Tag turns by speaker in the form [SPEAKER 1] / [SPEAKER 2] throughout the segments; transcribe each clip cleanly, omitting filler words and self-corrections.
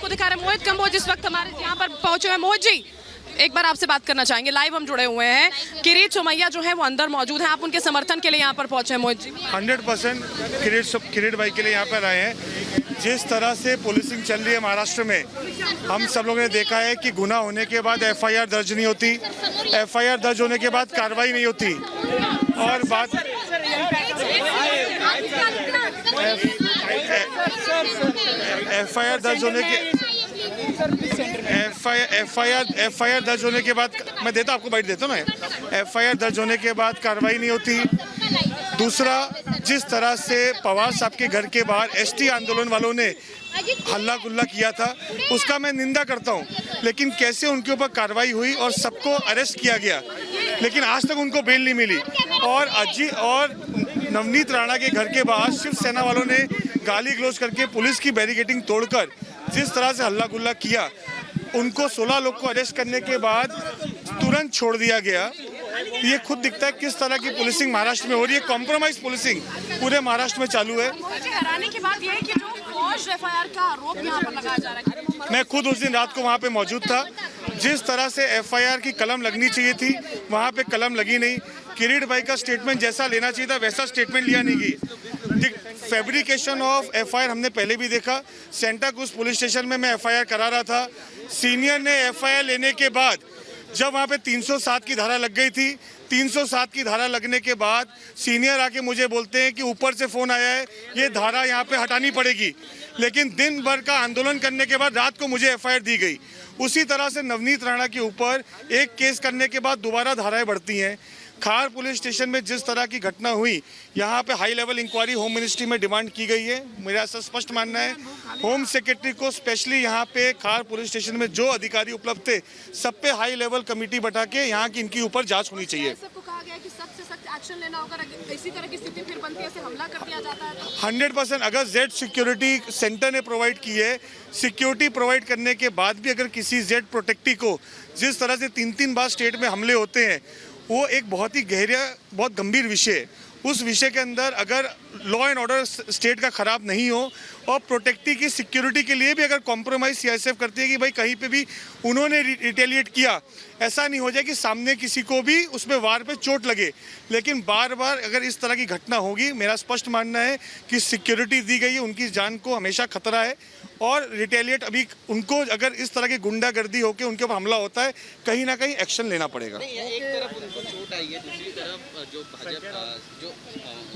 [SPEAKER 1] आपको दिखा रहे हैं मोहित कंबोज इस वक्त हमारे यहाँ पर पहुंचे हैं। मोहित जी, एक बार आपसे बात करना चाहेंगे, लाइव हम जुड़े हुए हैं। किरीट सोमैया जो है वो अंदर मौजूद हैं, आप उनके समर्थन के लिए यहाँ पर पहुंचे हैं। मोहित जी,
[SPEAKER 2] 100% किरीट भाई के लिए यहाँ पर आए हैं। जिस तरह से पुलिसिंग चल रही है महाराष्ट्र में, हम सब लोगों ने देखा है कि गुनाह होने के बाद एफआईआर दर्ज नहीं होती, एफआईआर दर्ज होने के बाद कार्रवाई नहीं होती, और बात एफआईआर दर्ज होने के एफआईआर दर्ज होने के बाद, मैं देता आपको बाइट देता हूँ ना, एफआईआर दर्ज होने के बाद कार्रवाई नहीं होती। दूसरा, जिस तरह से पवार साहब के घर के बाहर एसटी आंदोलन वालों ने हल्ला गुल्ला किया था, उसका मैं निंदा करता हूं, लेकिन कैसे उनके ऊपर कार्रवाई हुई और सबको अरेस्ट किया गया, लेकिन आज तक उनको बेल नहीं मिली। और नवनीत राणा के घर के बाहर शिवसेना वालों ने गाली गलौज करके पुलिस की बैरिकेडिंग तोड़कर जिस तरह से हल्ला गुल्ला किया, उनको 16 लोग को अरेस्ट करने के बाद तुरंत छोड़ दिया गया। ये खुद दिखता है किस तरह की पुलिसिंग महाराष्ट्र में हो रही है। कॉम्प्रोमाइज पुलिसिंग पूरे महाराष्ट्र में चालू है।
[SPEAKER 1] हैरानी की बात यह है कि जो फौज एफआईआर का आरोप यहाँ पर लगाया जा रहा है,
[SPEAKER 2] मैं खुद उस दिन रात को वहाँ पे मौजूद था। जिस तरह से एफआईआर की कलम लगनी चाहिए थी, वहाँ पे कलम लगी नहीं। किरीट भाई का स्टेटमेंट जैसा लेना चाहिए था वैसा स्टेटमेंट लिया नहीं गई। फैब्रिकेशन ऑफ एफआईआर हमने पहले भी देखा। सेंटा क्रूज पुलिस स्टेशन में मैं एफआईआर करा रहा था, सीनियर ने एफआईआर लेने के बाद जब वहाँ पे 307 की धारा लग गई थी, 307 की धारा लगने के बाद सीनियर आके मुझे बोलते हैं कि ऊपर से फ़ोन आया है, ये धारा यहाँ पे हटानी पड़ेगी। लेकिन दिन भर का आंदोलन करने के बाद रात को मुझे एफआईआर दी गई। उसी तरह से नवनीत राणा के ऊपर एक केस करने के बाद दोबारा धाराएं बढ़ती हैं। खार पुलिस स्टेशन में जिस तरह की घटना हुई, यहाँ पे high level inquiry home ministry में डिमांड की गई है। मेरा ऐसा स्पष्ट मानना है, होम सेक्रेटरी को स्पेशली यहाँ पे खार पुलिस स्टेशन में जो अधिकारी उपलब्ध थे, सब पे हाई लेवल कमेटी बैठा के यहाँ की इनकी ऊपर जांच होनी चाहिए।
[SPEAKER 1] सबको कहा गया कि सख्त से सख्त एक्शन लेना होगा, इसी तरह की स्थिति फिर बनती है, ऐसे हमला कर दिया जाता है।
[SPEAKER 2] 100% अगर जेड सिक्योरिटी सेंटर ने प्रोवाइड की है, सिक्योरिटी प्रोवाइड करने के बाद भी अगर किसी जेड प्रोटेक्टी को जिस तरह से 3-3 बार स्टेट में हमले होते हैं, वो एक बहुत ही गहरा, बहुत गंभीर विषय है। उस विषय के अंदर अगर लॉ एंड ऑर्डर स्टेट का खराब नहीं हो और प्रोटेक्टी की सिक्योरिटी के लिए भी अगर कॉम्प्रोमाइज सीआईएसएफ करती है कि भाई कहीं पे भी उन्होंने रिटेलिएट किया, ऐसा नहीं हो जाए कि सामने किसी को भी उसमें वार पे चोट लगे। लेकिन बार बार अगर इस तरह की घटना होगी, मेरा स्पष्ट मानना है कि सिक्योरिटी दी गई है, उनकी जान को हमेशा खतरा है, और रिटेलिएट अभी उनको अगर इस तरह की गुंडागर्दी होकर उनके ऊपर हमला होता है, कहीं ना कहीं एक्शन लेना पड़ेगा।
[SPEAKER 3] एक तरफ उनको चोट आई है, दूसरी तरफ जो भाजपा जो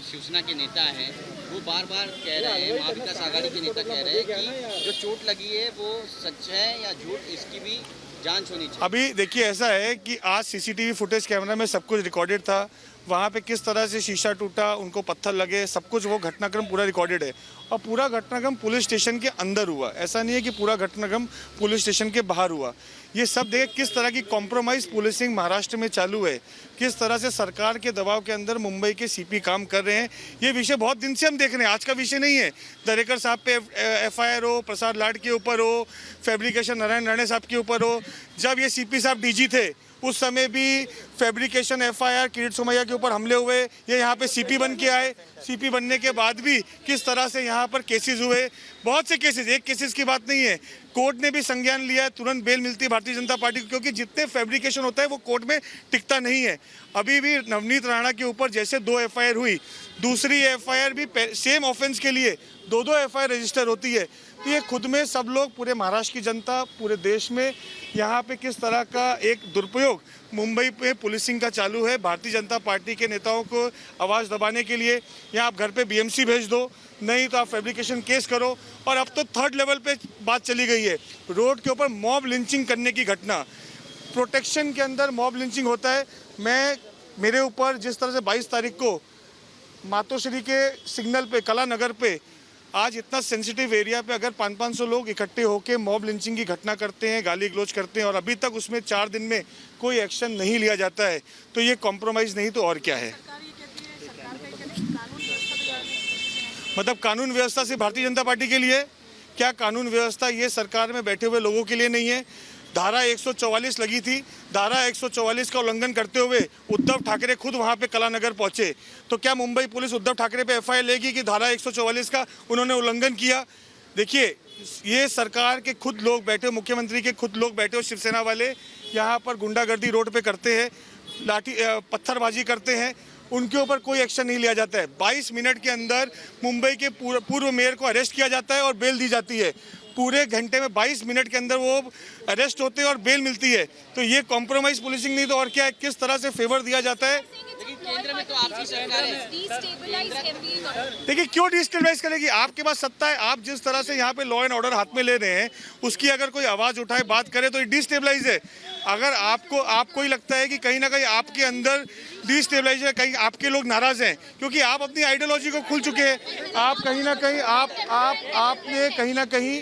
[SPEAKER 3] शिवसेना के नेता हैं वो बार बार कह रहे हैं, महाविकास आघाड़ी के नेता कह रहे हैं कि जो चोट लगी है वो सच है या झूठ, इसकी भी जांच होनी चाहिए।
[SPEAKER 2] अभी देखिए, ऐसा है कि आज सीसीटीवी फुटेज कैमरा में सब कुछ रिकॉर्डेड था। वहाँ पे किस तरह से शीशा टूटा, उनको पत्थर लगे, सब कुछ वो घटनाक्रम पूरा रिकॉर्डेड है। और पूरा घटनाक्रम पुलिस स्टेशन के अंदर हुआ, ऐसा नहीं है कि पूरा घटनाक्रम पुलिस स्टेशन के बाहर हुआ। ये सब देख किस तरह की कॉम्प्रोमाइज पुलिसिंग महाराष्ट्र में चालू है, किस तरह से सरकार के दबाव के अंदर मुंबई के सीपी काम कर रहे हैं। ये विषय बहुत दिन से हम देख रहे हैं, आज का विषय नहीं है। दरेकर साहब पे एफआईआर हो, प्रसाद लाड के ऊपर हो, फैब्रिकेशन नारायण राणे साहब के ऊपर हो, जब ये सीपी साहब डीजी थे उस समय भी फैब्रिकेशन एफआईआर किरीट सोमैया के ऊपर हमले हुए, ये यहाँ पे सीपी बन के आए। सीपी बनने के बाद भी किस तरह से यहाँ पर केसेस हुए, बहुत से केसेस, एक केसेस की बात नहीं है। कोर्ट ने भी संज्ञान लिया है, तुरंत बेल मिलती है भारतीय जनता पार्टी को, क्योंकि जितने फैब्रिकेशन होता है वो कोर्ट में टिकता नहीं है। अभी भी नवनीत राणा के ऊपर जैसे 2 एफआईआर हुई, दूसरी एफआईआर भी सेम ऑफेंस के लिए 2-2 एफआईआर रजिस्टर होती है। तो ये खुद में सब लोग, पूरे महाराष्ट्र की जनता, पूरे देश में यहाँ पे किस तरह का एक दुरुपयोग मुंबई पे पुलिसिंग का चालू है। भारतीय जनता पार्टी के नेताओं को आवाज़ दबाने के लिए या आप घर पे बीएमसी भेज दो, नहीं तो आप फैब्रिकेशन केस करो। और अब तो 3rd लेवल पे बात चली गई है, रोड के ऊपर मॉब लिंचिंग करने की घटना। प्रोटेक्शन के अंदर मॉब लिंचिंग होता है। मेरे ऊपर जिस तरह से 22 तारीख को मातोश्री के सिग्नल पे, कला नगर पे, आज इतना सेंसिटिव एरिया पे अगर 500-500 लोग इकट्ठे होकर मॉब लिंचिंग की घटना करते हैं, गाली गलौज करते हैं, और अभी तक उसमें 4 दिन में कोई एक्शन नहीं लिया जाता है, तो ये कॉम्प्रोमाइज़ नहीं तो और क्या है। मतलब कानून व्यवस्था से भारतीय जनता पार्टी के लिए क्या? कानून व्यवस्था ये सरकार में बैठे हुए लोगों के लिए नहीं है। धारा 144 लगी थी, धारा 144 का उल्लंघन करते हुए उद्धव ठाकरे खुद वहां पे कलानगर पहुंचे, तो क्या मुंबई पुलिस उद्धव ठाकरे पे एफआईआर लेगी कि धारा 144 का उन्होंने उल्लंघन किया? देखिए, ये सरकार के खुद लोग बैठे हो, मुख्यमंत्री के खुद लोग बैठे हो, शिवसेना वाले यहाँ पर गुंडागर्दी रोड पे करते हैं, लाठी पत्थरबाजी करते हैं, उनके ऊपर कोई एक्शन नहीं लिया जाता है। 22 मिनट के अंदर मुंबई के पूर्व मेयर को अरेस्ट किया जाता है और बेल दी जाती है। पूरे घंटे में 22 मिनट के अंदर वो अरेस्ट होते हैं और बेल मिलती है। तो ये कॉम्प्रोमाइज पुलिसिंग नहीं तो और क्या है? किस तरह से फेवर दिया जाता है?
[SPEAKER 3] लेकिन केंद्र में तो आपकी सरकार है।
[SPEAKER 2] देखिए, क्यों डिस्टेबलाइज करेगी? आपके पास सत्ता है, आप जिस तरह से यहाँ पे लॉ एंड ऑर्डर हाथ में ले रहे हैं, उसकी अगर कोई आवाज उठाए, बात करे तो ये डिस्टेबलाइज है। अगर आपको ही लगता है कि कहीं ना कहीं आपके अंदर डिस्टेबलाइज है, कहीं आपके लोग नाराज हैं क्योंकि आप अपनी आइडियोलॉजी को खुल चुके हैं, आप कहीं ना कहीं आपने कहीं ना कहीं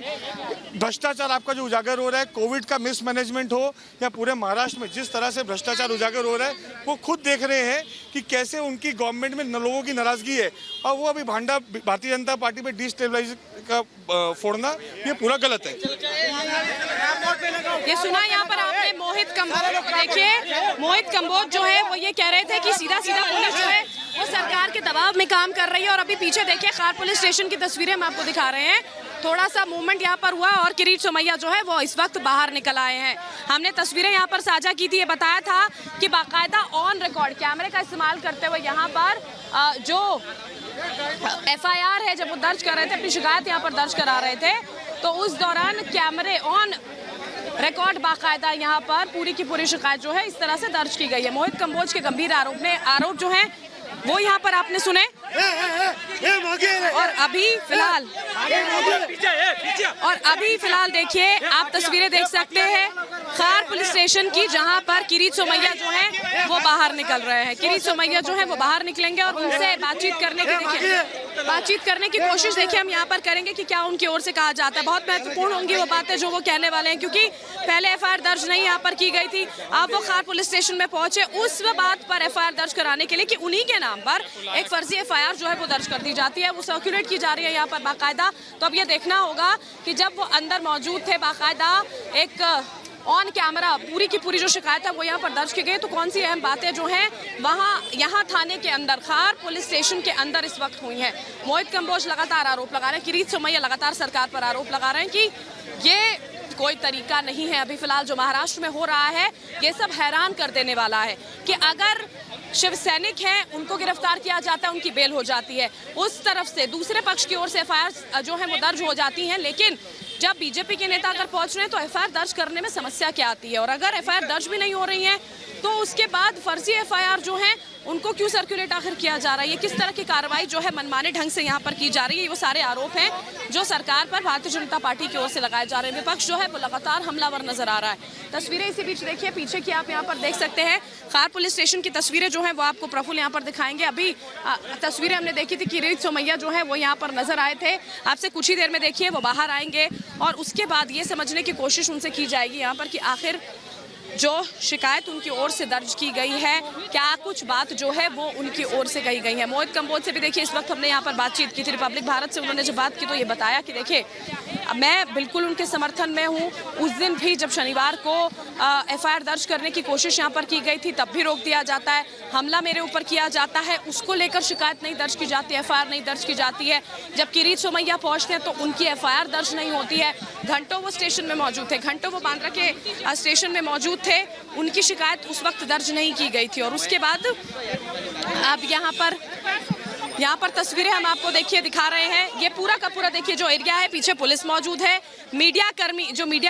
[SPEAKER 2] भ्रष्टाचार आपका जो उजागर हो रहा है, कोविड का मिसमैनेजमेंट हो या पूरे महाराष्ट्र में जिस तरह से भ्रष्टाचार उजागर हो रहा है, वो खुद देख रहे हैं कि कैसे उनकी गवर्नमेंट में लोगों की नाराजगी है और वो अभी भांडा भारतीय जनता पार्टी में डिस्टेबलाइज का फोड़ना ये पूरा गलत है।
[SPEAKER 1] ये सुना यहाँ पर आपने मोहित कंबोज। देखिए, मोहित कंबोज जो है वो ये कह रहे थे कि सीधा पुलिस जो है वो सरकार के दबाव में काम कर रही है। और अभी पीछे देखिए खार पुलिस स्टेशन की तस्वीरें हम आपको दिखा रहे हैं। थोड़ा सा मूवमेंट यहाँ पर हुआ और किरीट सोमैया जो है वो इस वक्त बाहर निकल आए हैं। हमने तस्वीरें यहाँ पर साझा की थी, ये बताया था कि बाकायदा ऑन रिकॉर्ड कैमरे का इस्तेमाल करते हुए यहाँ पर जो FIR है, जब वो दर्ज कर रहे थे, अपनी शिकायत यहाँ पर दर्ज करा रहे थे, तो उस दौरान कैमरे ऑन रिकॉर्ड बाकायदा यहाँ पर पूरी की पूरी शिकायत जो है इस तरह से दर्ज की गई है। मोहित कंबोज के गंभीर आरोप जो है वो यहाँ पर आपने सुने। और अभी फिलहाल देखिए, आप तस्वीरें देख सकते हैं खार पुलिस स्टेशन की, जहां पर किरीट सोमैया जो है वो बाहर निकल रहे हैं। किरीट सोमैया जो है वो बाहर निकलेंगे और उनसे बातचीत करने की कोशिश देखिए हम यहाँ पर करेंगे कि क्या उनकी ओर से कहा जाता है। बहुत महत्वपूर्ण होंगी वो बातें जो वो कहने वाले हैं, क्योंकि पहले FIR दर्ज नहीं यहाँ पर की गई थी। अब वो खार पुलिस स्टेशन में पहुंचे उस बात पर FIR दर्ज कराने के लिए कि उन्हीं के नाम पर एक फर्जी FIR जो है वो दर्ज कर दी जाती है, वो सर्कुलेट की जा रही है यहाँ पर बाकायदा। तो अब ये देखना होगा कि जब वो अंदर मौजूद थे, बाकायदा एक ऑन कैमरा पूरी की पूरी जो शिकायत है वो यहाँ पर दर्ज की गई, तो कौन सी अहम बातें जो हैं यहाँ थाने के अंदर, खार पुलिस स्टेशन के अंदर इस वक्त हुई हैं। मोहित कंबोज लगातार आरोप लगा रहे हैं, किरीट सोमैया लगातार सरकार पर आरोप लगा रहे हैं कि ये कोई तरीका नहीं है। अभी फिलहाल जो महाराष्ट्र में हो रहा है ये सब हैरान कर देने वाला है कि अगर शिव सैनिक हैं, उनको गिरफ्तार किया जाता है, उनकी बेल हो जाती है, उस तरफ से दूसरे पक्ष की ओर से FIR जो है वो दर्ज हो जाती हैं, लेकिन जब बीजेपी के नेता अगर पहुंच रहे हैं तो FIR दर्ज करने में समस्या क्या आती है। और अगर FIR दर्ज भी नहीं हो रही है तो उसके बाद फर्जी FIR जो है उनको क्यों सर्कुलेट आखिर किया जा रहा है, ये किस तरह की कार्रवाई जो है मनमाने ढंग से यहाँ पर की जा रही है, वो सारे आरोप हैं जो सरकार पर भारतीय जनता पार्टी की ओर से लगाए जा रहे हैं। विपक्ष जो है वो लगातार हमलावर नजर आ रहा है। तस्वीरें इसी बीच देखिए, पीछे की आप यहाँ पर देख सकते हैं खार पुलिस स्टेशन की तस्वीरें जो है वो आपको प्रफुल्ल यहाँ पर दिखाएंगे। अभी तस्वीरें हमने देखी थी, किरीट सोमैया जो है वो यहाँ पर नजर आए थे। आपसे कुछ ही देर में देखिए वो बाहर आएंगे और उसके बाद ये समझने की कोशिश उनसे की जाएगी यहाँ पर कि आखिर जो शिकायत उनकी ओर से दर्ज की गई है, क्या कुछ बात जो है वो उनकी ओर से कही गई है। मोहित कंबोज से भी देखिए इस वक्त हमने यहाँ पर बातचीत की थी, रिपब्लिक भारत से उन्होंने जब बात की तो ये बताया कि देखिए मैं बिल्कुल उनके समर्थन में हूँ। उस दिन भी जब शनिवार को FIR दर्ज करने की कोशिश यहाँ पर की गई थी तब भी रोक दिया जाता है, हमला मेरे ऊपर किया जाता है, उसको लेकर शिकायत नहीं दर्ज की जाती, FIR नहीं दर्ज की जाती है। जब किरीट सोमैया पहुँचते हैं तो उनकी FIR दर्ज नहीं होती है। घंटों वो स्टेशन में मौजूद थे, घंटों वो बांद्रा के स्टेशन में मौजूद थे, उनकी शिकायत उस वक्त दर्ज नहीं की गई थी। और उसके बाद अब यहाँ पर तस्वीरें हम आपको देखिए दिखा रहे हैं। ये पूरा का पूरा देखिए जो एरिया है, पीछे पुलिस मौजूद है, मीडिया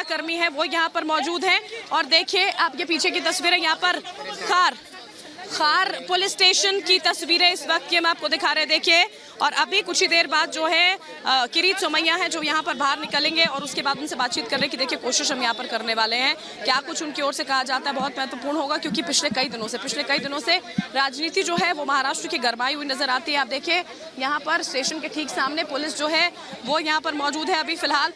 [SPEAKER 1] कर्मी है वो यहाँ पर मौजूद है। और देखिए आपके पीछे की तस्वीरें यहाँ पर खार पुलिस स्टेशन की तस्वीरें इस वक्त की हम आपको दिखा रहे हैं। देखिए, और अभी कुछ ही देर बाद जो है किरीट सोमैया है जो यहाँ पर बाहर निकलेंगे और उसके बाद उनसे बातचीत करने की देखिए कोशिश हम यहाँ पर करने वाले हैं। क्या कुछ उनकी ओर से कहा जाता है बहुत महत्वपूर्ण होगा, क्योंकि पिछले कई दिनों से राजनीति जो है वो महाराष्ट्र की गरमाई हुई नजर आती है। आप देखिए यहाँ पर स्टेशन के ठीक सामने पुलिस जो है वो यहाँ पर मौजूद है अभी फिलहाल।